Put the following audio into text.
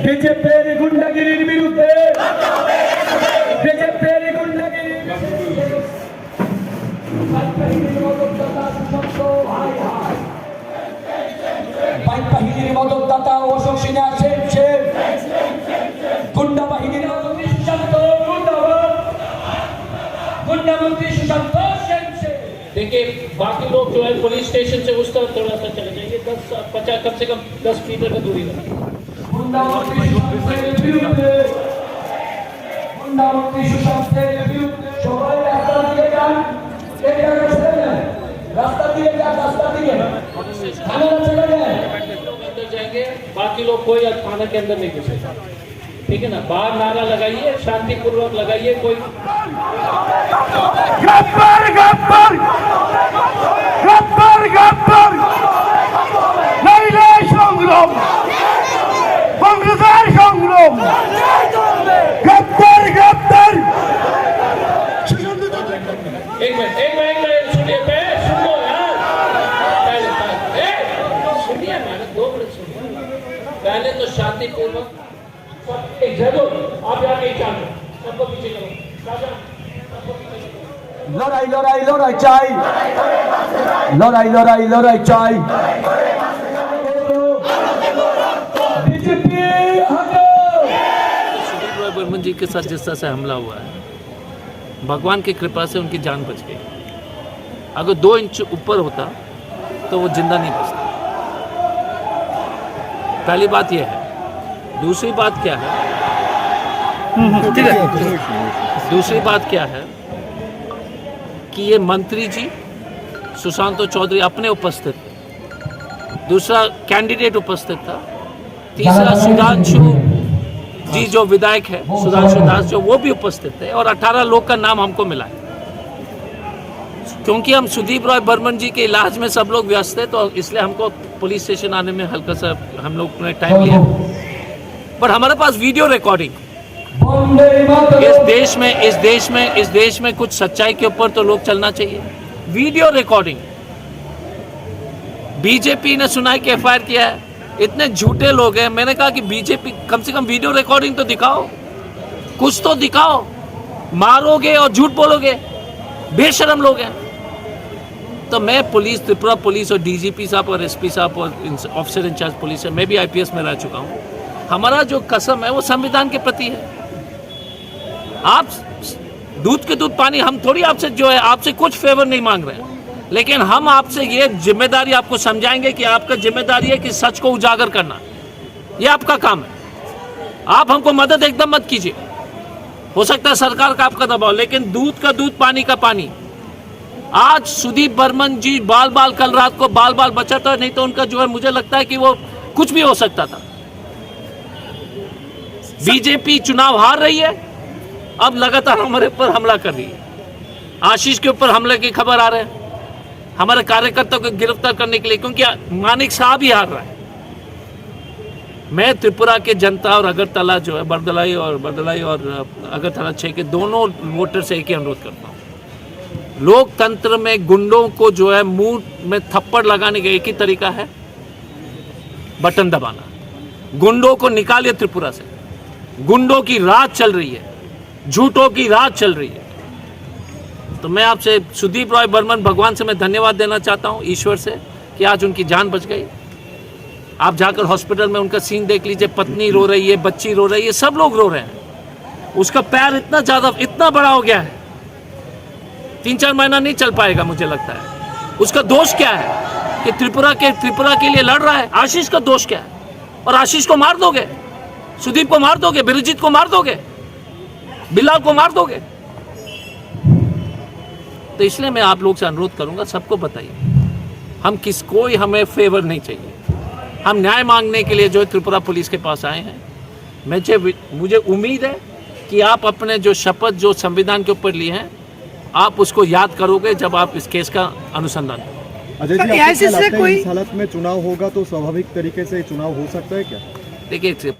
বিজেপির গুন্ডাগিরির বিরুদ্ধে বিজেপির গুন্ডাগিরির বাইক বাহিনীর মদতদাতা অশোক সিনহা গুন্ডা বাহিনীর সুশান্ত गुंडा मंत्री सुशांत देखिए बाकी लोग जो है पुलिस स्टेशन से उस तरफ थोड़ा सा चले जाइए 10-50 कम से कम 10 मीटर का दूरी रखें। गुंडा मंत्री सुशांत সবাই রাস্তা দিয়ে যান রাস্তা দিয়ে থানায় चले जाए अंदर जाएंगे बाकी लोग कोई थाना के अंदर नहीं घुसेगा ठीक है ना। बाहर नारा लगाइए शांतिपूर्वक लगाइए कोई गब्बर गब्बर गब्बर गब्बर नैले संग्राम कांग्रेसের সংগ্রাম गब्बर गब्बर एक मिनट सुनिए सुनो यार सुनिए मैंने 2 मिनट सुनिए पहले तो शांतिपूर्वक जरूर आप यहाँ नहीं चाहते सबको पीछे करो লড়াই লড়াই লড়াই চাই লড়াই লড়াই লড়াই চাই बीजेपी सुदीप रॉय बर्मन जी के साथ जिस तरह से हमला हुआ है भगवान की कृपा से उनकी जान बच गई। अगर 2 इंच ऊपर होता तो वो जिंदा नहीं बचता। पहली बात यह है। दूसरी बात क्या है दूसरी बात क्या है कि ये मंत्री जी सुशांत चौधरी अपने उपस्थित थे, दूसरा कैंडिडेट उपस्थित था, तीसरा सुधांशु जी जो विधायक है सुधांशु दास जो वो भी उपस्थित थे और 18 लोग का नाम हमको मिला है। क्योंकि हम सुदीप रॉय बर्मन जी के इलाज में सब लोग व्यस्त थे तो इसलिए हमको पुलिस स्टेशन आने में हल्का सा हम लोग ने टाइम लिया। पर हमारे पास वीडियो रिकॉर्डिंग इस देश में कुछ सच्चाई के ऊपर तो लोग चलना चाहिए। वीडियो रिकॉर्डिंग बीजेपी ने सुनाई के एफआईआर किया है। इतने झूठे लोग हैं। मैंने कहा कि बीजेपी कम से कम वीडियो रिकॉर्डिंग तो दिखाओ, कुछ तो दिखाओ। मारोगे और झूठ बोलोगे, बेशरम लोग हैं। तो मैं पुलिस त्रिपुरा पुलिस और डीजीपी साहब और एसपी साहब और ऑफिसर इंचार्ज पुलिस है, मैं भी आईपीएस में रह चुका हूँ। हमारा जो कसम है वो संविधान के प्रति है। आप दूध के दूध पानी, हम थोड़ी आपसे जो है आपसे कुछ फेवर नहीं मांग रहे हैं, लेकिन हम आपसे ये जिम्मेदारी आपको समझाएंगे कि आपका जिम्मेदारी है कि सच को उजागर करना, ये आपका काम है। आप हमको मदद एकदम मत कीजिए। हो सकता है सरकार का आपका दबाव, लेकिन दूध का दूध पानी का पानी। आज सुदीप बर्मन जी बाल बाल कल रात को बाल बाल बचा था, नहीं तो उनका जो है मुझे लगता है कि वो कुछ भी हो सकता था। बीजेपी चुनाव हार रही है, अब लगातार हमारे ऊपर हमला कर रही है। आशीष के ऊपर हमले की खबर आ रहे हैं हमारे कार्यकर्ताओं को गिरफ्तार करने के लिए, क्योंकि मानिक साहब ही हार रहा है। मैं त्रिपुरा के जनता और अगरतला जो है बरदलाई और अगरतला 6 के दोनों वोटर से एक ही अनुरोध करता हूँ। लोकतंत्र में गुंडों को जो है मुंह में थप्पड़ लगाने का एक ही तरीका है, बटन दबाना। गुंडों को निकालिए त्रिपुरा से। गुंडों की रात चल रही है, झूठों की रात चल रही है। तो मैं आपसे सुदीप रॉय बर्मन भगवान से मैं धन्यवाद देना चाहता हूँ, ईश्वर से, कि आज उनकी जान बच गई। आप जाकर हॉस्पिटल में उनका सीन देख लीजिए, पत्नी रो रही है, बच्ची रो रही है, सब लोग रो रहे हैं। उसका पैर इतना बड़ा हो गया है, 3-4 महीना नहीं चल पाएगा मुझे लगता है। उसका दोष क्या है कि त्रिपुरा के लिए लड़ रहा है? आशीष का दोष क्या है? और आशीष को मार दोगे, सुदीप को मार दोगे, बिरजीत को मार दोगे, बिलाल को मार दोगे। तो इसलिए मैं आप लोग से अनुरोध करूंगा, सबको बताइए हम कोई हमें फेवर नहीं चाहिए। हम न्याय मांगने के लिए जो त्रिपुरा पुलिस के पास आए हैं। मुझे उम्मीद है कि आप अपने जो शपथ जो संविधान के ऊपर लिए हैं आप उसको याद करोगे जब आप इस केस का अनुसंधान करोगे। अजय जी, आपको क्या लगता है इस हालत में चुनाव होगा तो स्वाभाविक तरीके से चुनाव हो सकता है क्या? देखिए